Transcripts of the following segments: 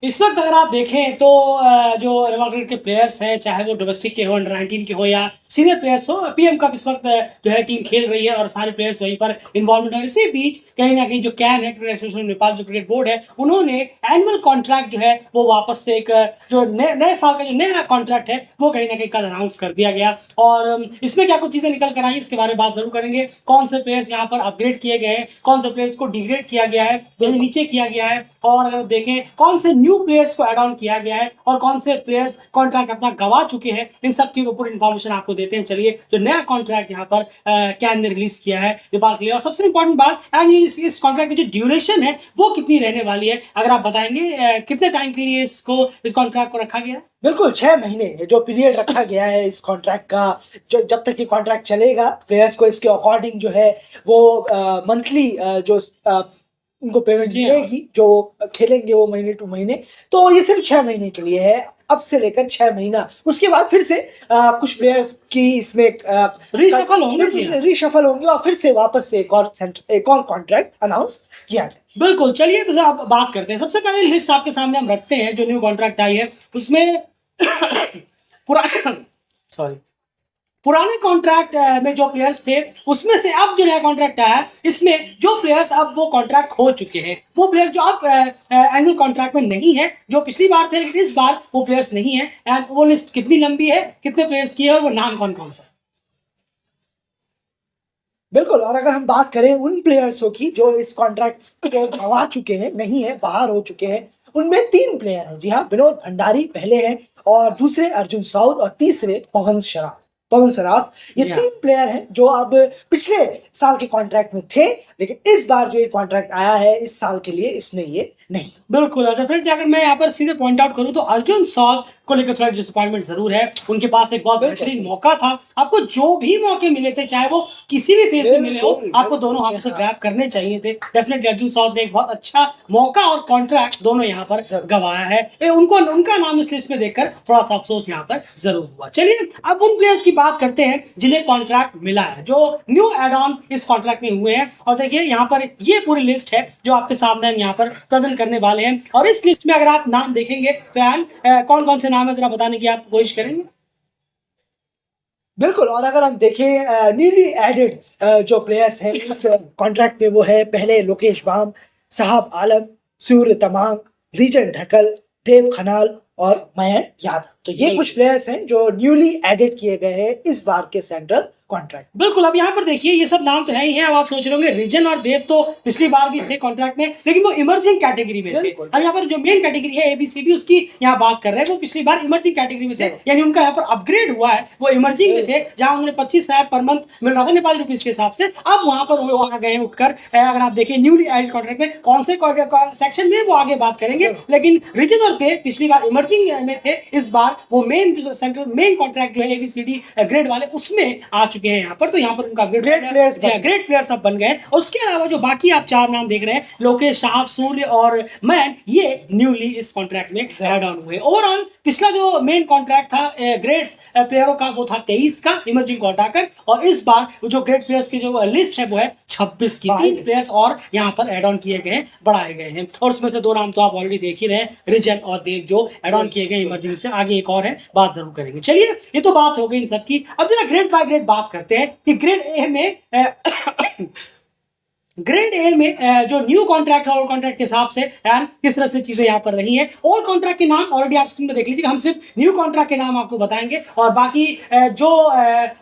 इस वक्त अगर आप देखें तो जो रिवॉल्व क्रिकेट के प्लेयर्स हैं, चाहे वो डोमेस्टिक के हो, अंडर 19 के हो या सीनियर प्लेयर्स हो, पीएम कप इस वक्त जो है टीम खेल रही है और सारे प्लेयर्स वहीं पर इन्वॉल्वमेंट है। इसी बीच कहीं ना कहीं जो कैन है, क्रिकेट एसोसिएशन नेपाल जो क्रिकेट बोर्ड है, उन्होंने एनुअल कॉन्ट्रैक्ट जो है वो वापस से एक जो नए साल का जो नया कॉन्ट्रैक्ट है वो कहीं ना कहीं कल अनाउंस कर दिया गया। और इसमें क्या कुछ चीजें निकल कर आई, इसके बारे में बात जरूर करेंगे। कौन से प्लेयर्स यहाँ पर अपग्रेड किए गए हैं, कौन से प्लेयर्स को डिग्रेड किया गया है, नीचे किया गया है, और अगर देखें कौन से न्यू प्लेयर्स को एड ऑन किया गया है और कौन से प्लेयर्स कॉन्ट्रैक्ट अपना गवा चुके हैं, इन सब की ऊपर इन्फॉर्मेशन आपको देते हैं। चलिए, जो नया कॉन्ट्रैक्ट यहाँ पर कैन ने रिलीज किया है नेपाल के लिए, और सबसे इंपॉर्टेंट बात इस कॉन्ट्रैक्ट की जो ड्यूरेशन है वो कितनी रहने वाली है, अगर आप बताएंगे कितने टाइम के लिए इस कॉन्ट्रैक्ट को रखा गया है। बिल्कुल 6 महीने जो पीरियड रखा गया है इस कॉन्ट्रैक्ट का, जब तक ये कॉन्ट्रैक्ट चलेगा प्लेयर्स को इसके अकॉर्डिंग जो है वो मंथली जो उनको पेमेंट मिलेगी, जो खेलेंगे वो महीने टू महीने। तो ये सिर्फ 6 महीने के लिए है, अब से लेकर 6 महीना। उसके बाद फिर से कुछ प्लेयर्स की इसमें रीशफल होंगे और फिर से वापस से एक और कॉन्ट्रैक्ट अनाउंस किया जाए। बिल्कुल, चलिए तो अब बात करते हैं। सबसे पहले लिस्ट आपके सामने हम रखते हैं जो न्यू कॉन्ट्रैक्ट आई है उसमें पुराने कॉन्ट्रैक्ट में जो प्लेयर्स थे उसमें से अब जो नया कॉन्ट्रैक्ट आया इसमें जो प्लेयर्स अब वो कॉन्ट्रैक्ट खो चुके हैं, वो प्लेयर जो अब एनुअल कॉन्ट्रैक्ट में नहीं है, जो पिछली बार थे लेकिन इस बार वो प्लेयर्स नहीं है। एंड वो लिस्ट कितनी लंबी है, कितने प्लेयर्स की है और वो नाम कौन कौन सा। बिल्कुल, और अगर हम बात करें उन प्लेयर्सों की जो इस कॉन्ट्रैक्ट को गंवा चुके हैं, नहीं है, बाहर हो चुके हैं, उनमें 3 प्लेयर हैं। जी हाँ, विनोद भंडारी पहले हैं और दूसरे अर्जुन साउद और तीसरे पवन सराफ। ये 3 प्लेयर हैं जो अब पिछले साल के कॉन्ट्रैक्ट में थे, लेकिन इस बार जो ये कॉन्ट्रैक्ट आया है इस साल के लिए, इसमें ये नहीं। बिल्कुल। अच्छा फ्रेंड, अगर मैं यहाँ पर सीधे पॉइंट आउट करूँ तो अर्जुन साउद को लेकर थोड़ा डिसअपॉइंटमेंट जरूर है। उनके पास एक बहुत बेहतरीन मौका था, आपको जो भी मौके मिले थे चाहे वो किसी भी फेज में मिले हो, आपको दोनों हाथों से ग्रैब करने चाहिए थे। डेफिनेटली अर्जुन साउद ने एक बहुत अच्छा मौका और कॉन्ट्रैक्ट दोनों यहाँ पर गवाया है। उनका नाम इस लिस्ट में देखकर थोड़ा सा अफसोस यहाँ पर जरूर हुआ। चलिए अब उन प्लेयर्स की बात करते हैं जिन्हें कॉन्ट्रैक्ट मिला है, जो न्यू एड ऑन इस कॉन्ट्रैक्ट में हुए हैं। और देखिए यहाँ पर ये पूरी लिस्ट है जो आपके सामने हम यहाँ पर प्रेजेंट करने वाले हैं, और इस लिस्ट में अगर आप नाम देखेंगे तो कौन कौन से नाम है जरा बताने की आप कोशिश करेंगे। बिल्कुल, और अगर हम देखें न्यूली एडेड जो प्लेयर्स हैं इस कॉन्ट्रैक्ट में, वो है पहले लोकेश बाम, साहब आलम, सूर्य तमांग, रीजन ढकल, देव खनाल और मयंक यादव। तो ये कुछ प्लेयर्स हैं जो न्यूली एडेड किए गए हैं इस बार के सेंट्रल कॉन्ट्रैक्ट। बिल्कुल, अब यहाँ पर देखिए ये सब नाम तो है ही है। अब आप सोच रहे होंगे रीजन और देव तो पिछली बार भी थे कॉन्ट्रैक्ट में, लेकिन वो इमर्जिंग कैटेगरी में थे। अब यहाँ पर जो मेन कैटेगरी है ABCD, उसकी यहाँ बात कर रहे हैं, वो पिछली बार इमर्जिंग कैटेगरी में थे, यानी उनका यहाँ पर अपग्रेड हुआ है। वो इमर्जिंग में थे जहाँ उन्हें 25,000 पर मंथ मिल रहा था नेपाली रुपीज के हिसाब से, अब वहां पर वो आ गए उठकर। अगर आप देखिए न्यूली एडेड कॉन्ट्रैक्ट में कौन से सेक्शन में, वो आगे बात करेंगे, लेकिन रीजन और देव पिछली बार इमर्जिंग में थे, इस बार वो मेन कॉन्ट्रैक्ट जो है ABCD ग्रेड वाले उसमें आ चुके हैं यहाँ पर। तो यहाँ पर उनका ग्रेट प्लेयर्स अब बन गए। और उसके अलावा जो बाकी आप 4 नाम देख रहे हैं, लोकेश, साहब, सूर्य और मैन, ये न्यूली इस कॉन्ट्रैक्ट में ऐड ऑन हुए। ओवरऑल पिछला जो मेन कॉन्ट्रैक्ट था ग्रेड्स प्लेयरों का, वो था 23 का इमर्जिंग को हटाकर, और इस बार जो ग्रेट प्लेयर्स की जो लिस्ट है वो है 26 की। 3 प्लेयर्स और यहाँ पर एड ऑन किए गए, बढ़ाए गए हैं, और उसमें से 2 नाम तो आप ऑलरेडी देख ही रहे हैं, रिजन और देव, जो एड ऑन किए गए इमर्जिंग से। आगे एक और है, बात जरूर करेंगे। चलिए, ये तो बात हो गई इन सब की। अब जरा ग्रेड बाय ग्रेड बात करते हैं कि ग्रेड ए में जो न्यू कॉन्ट्रैक्ट है, ओल्ड कॉन्ट्रैक्ट के हिसाब से किस तरह से चीजें यहाँ पर रही हैं। ओल्ड कॉन्ट्रैक्ट के नाम ऑलरेडी आप स्क्रीन पर देख लीजिए, हम सिर्फ न्यू कॉन्ट्रैक्ट के नाम आपको बताएंगे, और बाकी जो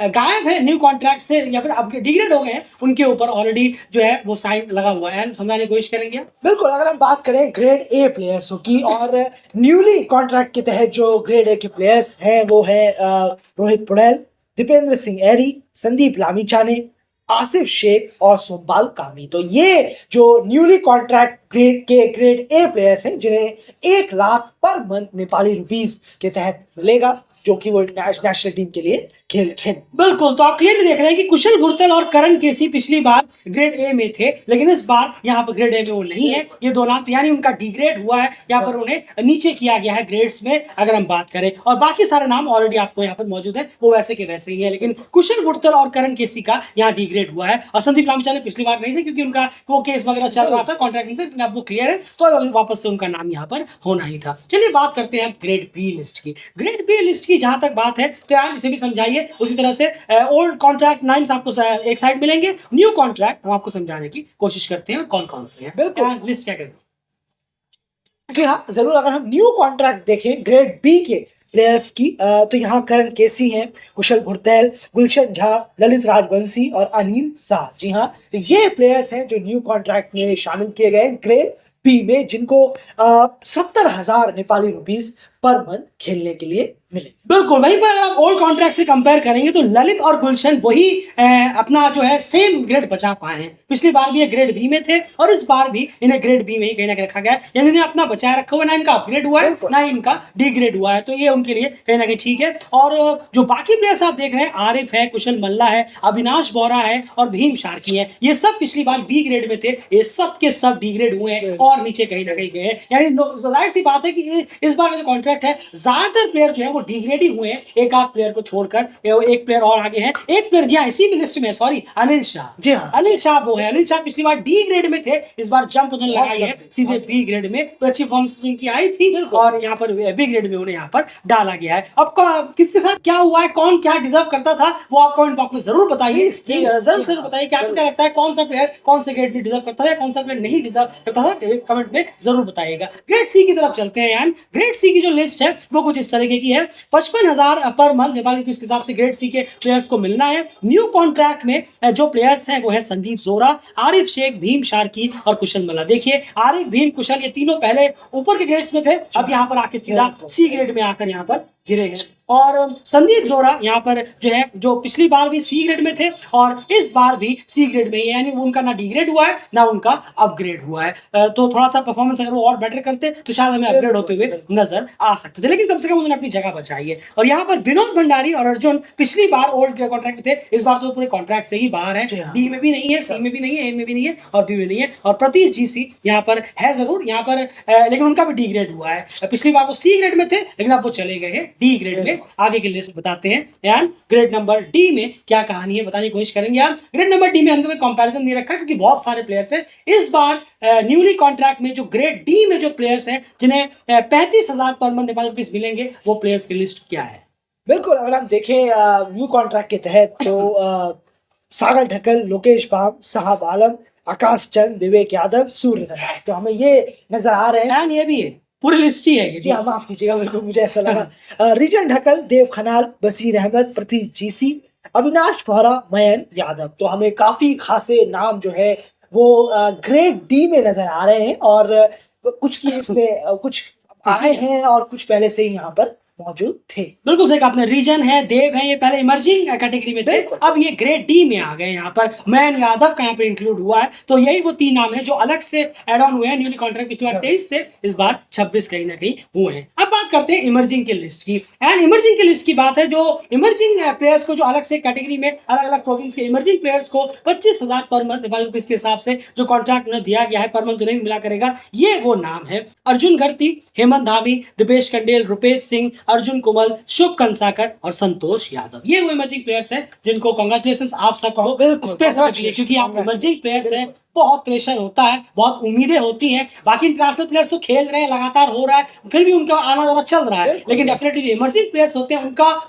गायब है न्यू कॉन्ट्रैक्ट से या फिर डिग्रेड हो गए हैं, उनके ऊपर ऑलरेडी जो है वो साइन लगा हुआ है। समझाने की कोशिश करेंगे। बिल्कुल, अगर हम बात करें ग्रेड ए प्लेयर्सों की, और न्यूली कॉन्ट्रैक्ट के तहत जो ग्रेड ए के प्लेयर्स हैं वो है रोहित पुड़ैल, दीपेंद्र सिंह एरी, संदीप लामीचाने, आसिफ शेख और सोमपाल कामी। तो ये जो newly contract grade A players हैं, जिन्हें 1 lakh per month Nepali rupees के तहत मिलेगा, जो कि वो नेशनल टीम के लिए खेल। बिल्कुल, तो आप क्लियरली देख रहे हैं कि कुशल गुर्तल और करण केसी पिछली बार ग्रेड ए में थे, लेकिन इस बार यहाँ पर ग्रेड ए में वो नहीं है। ये 2 नाम, तो यानी उनका डिग्रेड हुआ है, यहाँ पर उन्हें नीचे किया गया है ग्रेड्स में, अगर हम बात करें। और बाकी सारे नाम ऑलरेडी आपको यहाँ पर मौजूद है, वो वैसे के वैसे ही है, लेकिन कुशल गुर्तल और करण केसी का यहाँ डिग्रेड हुआ है। और संदीप लामिछाने पिछली बार नहीं थे, क्योंकि उनका वो केस वगैरह चल रहा था कॉन्ट्रैक्ट में, अब वो क्लियर है, तो वापस से उनका नाम यहाँ पर होना ही था। चलिए बात करते हैं ग्रेड बी लिस्ट की। ग्रेड बी लिस्ट की जहां तक बात है तो यार इसे भी समझाइए उसी तरह से। ओल्ड कॉन्ट्रैक्ट नाइम्स आपको एक साइड मिलेंगे, न्यू कॉन्ट्रैक्ट हम आपको समझाने की कोशिश करते हैं कौन कौन से हैं। बिल्कुल लिस्ट क्या कहते हैं? जी हाँ, जरूर। अगर हम न्यू कॉन्ट्रैक्ट देखें ग्रेड बी के प्लेयर्स की, तो यहाँ करण केसी हैं, कुशल भुरतेल, गुलशन झा, ललित राजवंशी और अनिल शाह। जी हाँ, तो ये प्लेयर्स हैं जो न्यू कॉन्ट्रैक्ट में शामिल किए गए ग्रेड बी में, जिनको 70,000 नेपाली रुपीस पर मंथ खेलने के लिए मिले। बिल्कुल। वहीं पर अगर आप ओल्ड कॉन्ट्रैक्ट से कंपेयर करेंगे तो ललित और गुलशन वही अपना जो है सेम ग्रेड बचा पाए हैं। पिछली बार भी ये ग्रेड बी में थे और इस बार भी इन्हें ग्रेड बी में ही कहीं ना कहीं रखा गया है, यानी इन्हें अपना बचाए रखा हुआ, ना इनका अपग्रेड हुआ है ना इनका डिग्रेड हुआ है, तो ये उनके लिए कहीं ना कहीं ठीक है। और जो बाकी प्लेयर्स आप देख रहे हैं, आरिफ है, कुशल मल्ला है, अविनाश बोरा है और भीम शार्की है, ये सब पिछली बार बी ग्रेड में थे, ये सब के सब डिग्रेड हुए हैं और नीचे कहीं ना कहीं गए। यानी जाहिर सी बात है कि इस बार का जो कॉन्ट्रैक्ट है ज्यादातर प्लेयर जो है वो डिग्रेड ही हुए हैं, एक आध प्लेयर को छोड़कर। एक प्लेयर और आगे है, एक प्लेयर जी इसी की लिस्ट में, सॉरी, अनिल शाह। जी हाँ, अनिल शाह वो है। अनिल शाह पिछली बार डी ग्रेड में थे, इस बार जंप उन्होंने लगाई है सीधे बी ग्रेड में, तो अच्छी फॉर्म की आई थी और यहाँ पर बी ग्रेड में उन्हें यहाँ पर डाला गया है। अब किसके साथ क्या हुआ है, कौन क्या डिजर्व करता था, वो आप कमेंट बॉक्स में जरूर बताइए। जरूर बताइए कि आपको क्या लगता है, कौन सा प्लेयर कौन से ग्रेड में डिजर्व करता था, कौन सा प्लेयर नहीं डिजर्व करता था, कमेंट में जरूर बताइएगा। ग्रेड सी की तरफ चलते हैं यार। ग्रेड सी की जो लिस्ट है वो कुछ इस तरीके की है। 55,000 पर मंथ नेपाली रुपीस के हिसाब से ग्रेड सी के प्लेयर्स को मिलना है। न्यू कॉन्ट्रैक्ट में जो प्लेयर्स हैं वो है संदीप जोरा, आरिफ शेख, भीम शार्की और कुशल मल्ला। देखिए आरिफ, भीम, कुशल ये तीनों पहले ऊपर के ग्रेड्स में थे, अब यहाँ पर आके सीधा सी ग्रेड में आकर यहाँ पर गिरे हैं। और संदीप जोरा यहाँ पर जो है, जो पिछली बार भी सी ग्रेड में थे और इस बार भी सी ग्रेड में, यानी उनका ना डिग्रेड हुआ है ना उनका अपग्रेड हुआ है। तो थोड़ा सा परफॉर्मेंस अगर वो और बेटर करते तो शायद हमें अपग्रेड होते हुए नजर आ सकते थे, लेकिन कम से कम उन्होंने अपनी जगह बचाई है। और यहाँ पर विनोद भंडारी और अर्जुन पिछली बार ओल्ड कॉन्ट्रैक्ट में थे, इस बार तो पूरे कॉन्ट्रैक्ट से ही बाहर है, डी में भी नहीं है, सी में भी नहीं है, ए में भी नहीं है और बी में नहीं है। और प्रतीश जीसी यहाँ पर है जरूर यहाँ पर, लेकिन उनका भी डिग्रेड हुआ है। पिछली बार वो सी ग्रेड में थे लेकिन अब वो चले गए हैं डी ग्रेड में। आगे की लिस्ट बताते हैं यार। ग्रेड नंबर डी में क्या कहानी है बताने की कोशिश करेंगे यार। ग्रेड नंबर डी में हमने कोई कंपैरिजन नहीं रखा क्योंकि बहुत सारे प्लेयर्स हैं। इस बार न्यूली कॉन्ट्रैक्ट में जो ग्रेड डी में जो प्लेयर्स हैं जिन्हें 35,000 पर मंथ नेपाली रुपीस मिलेंगे, वो प्लेयर्स की लिस्ट क्या है? बिल्कुल। अगर हम देखें न्यू कॉन्ट्रैक्ट के तहत तो सागर ढक्कल, लोकेश बाम, साहब आलम, आकाश चंद, विवेक यादव, सूर्य, तो हमें ये नजर आ रहे हैं। ये भी है, पूरी लिस्ट ही है ये। जी हाँ, माफ कीजिएगा, बिल्कुल मुझे ऐसा लगा। रिजन ढक्कल, देव खनाल, बसीर अहमद, प्रतीश जीसी, अविनाश बोहरा, मयन यादव। तो हमें काफी खासे नाम जो है वो ग्रेड डी में नजर आ रहे हैं और कुछ की इसमें कुछ आए हैं और कुछ पहले से ही यहाँ पर मौजूद थे। बिल्कुल सही कहा आपने। रीजन है, देव है, ये पहले इमर्जिंग कैटेगरी में थे, अब ये ग्रेड डी में आ गए। यहाँ पर मैन यादव का यहाँ पे इंक्लूड हुआ है, तो यही वो तीन नाम है जो अलग से एड ऑन हुए हैं। न्यूली कॉन्ट्रैक्ट पिछली बार 23 थे, इस बार 26 कहीं ना कहीं हुए हैं। अब बात करते हैं इमर्जिंग की लिस्ट की। एंड इमर्जिंग की लिस्ट की बात है, जो इमर्जिंग प्लेयर्स को जो अलग से कैटेगरी में अलग अलग प्रोविंस के इमर्जिंग प्लेयर्स को 25,000 पर मंथ नेपाली रुपीस के हिसाब से जो कॉन्ट्रैक्ट उन्हें दिया गया है, पर मंथ उन्हें मिला करेगा। ये वो नाम है: अर्जुन गर्ती, हेमंत धामी, दिपेश कंडेल, रुपेश सिंह, अर्जुन कुमल, शुभ कंसाकर और संतोष यादव। ये वो इमर्जिंग प्लेयर्स हैं जिनको कांग्रेचुलेशंस आप सबको स्पेसिफिकली, क्योंकि आप इमर्जिंग प्लेयर्स हैं, बहुत प्रेशर होता है, बहुत उम्मीदें होती हैं। बाकी इंटरनेशनल प्लेयर्स तो खेल रहे हैं, लगातार हो रहा है, फिर भी उनका आना जाना चल रहा है, लेकिन डेफिनेटली जो इमर्जिंग प्लेयर्स होते हैं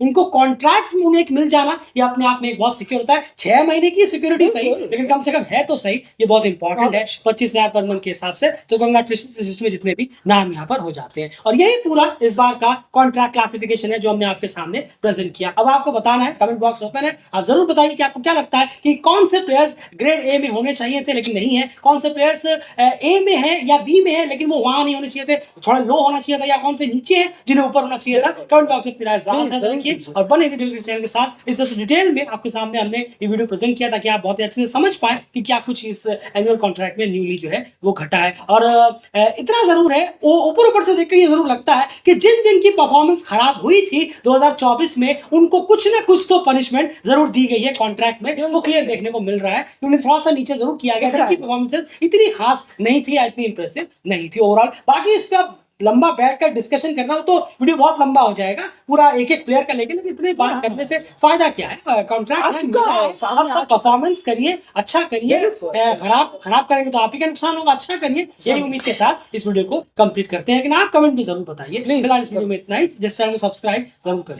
उनको कॉन्ट्रैक्ट में उन्हें मिल जाना ये अपने आप में एक बहुत सिक्योर होता है। 6 महीने की सिक्योरिटी सही, लेकिन कम से कम है तो सही, ये बहुत इंपॉर्टेंट है 25,000 पर मंथ के हिसाब से। तो कांग्रेचुलेशन लिस्ट में जितने भी नाम यहाँ पर हो जाते हैं। और यही पूरा इस बार का कॉन्ट्रैक्ट क्लासिफिकेशन है जो हमने आपके सामने प्रेजेंट किया। अब आपको बताना है, कमेंट बॉक्स ओपन है, आप जरूर बताइए कि आपको क्या लगता है कि कौन से प्लेयर्स ग्रेड ए में होने चाहिए थे लेकिन नहीं है, कौन से प्लेयर्स ए में है या बी में है लेकिन वो वहां नहीं होने चाहिए थे, थोड़ा लो होना चाहिए था, या कौन से नीचे है जिन्हें ऊपर होना चाहिए था। कमेंट बॉक्स में अपनी राय ज़्यादा रखिए और बने रहिए चैनल के साथ। इस तरह से डिटेल में आपके सामने हमने ये वीडियो प्रेजेंट किया ताकि आप बहुत ही अच्छे से समझ पाए कि क्या कुछ इस एनुअल कॉन्ट्रैक्ट में न्यूली जो है वो घटा है। और इतना जरूर है, ऊपर ऊपर से देखकर ये जरूर लगता है कि जिन जिन की परफॉर्मेंस खराब हुई थी 2024 में, उनको कुछ ना कुछ तो पनिशमेंट जरूर दी गई है कॉन्ट्रैक्ट में, वो क्लियर देखने को मिल रहा है। उन्हें थोड़ा सा नीचे जरूर किया गया, जिनकी परफॉर्मेंस इतनी खास नहीं थी या इतनी इंप्रेसिव नहीं थी ओवरऑल। बाकी इस पे आप लंबा बैठकर डिस्कशन करना हो तो वीडियो बहुत लंबा हो जाएगा, पूरा एक एक प्लेयर का, लेकिन इतने बात करने से फायदा क्या है? आ कॉन्ट्रैक्ट चुका है, आप सामने आ सब चुका परफॉर्मेंस करिए, अच्छा करिए, बिल्कुल। खराब खराब करेंगे तो आप ही का नुकसान होगा, अच्छा करिए, यही उम्मीद के साथ इस वीडियो को कंप्लीट करते हैं। लेकिन आप कमेंट में जरूर बताइए। Please, फिलहाल इस वीडियो में इतना ही। जिस चैनल को सब्सक्राइब जरूर करें।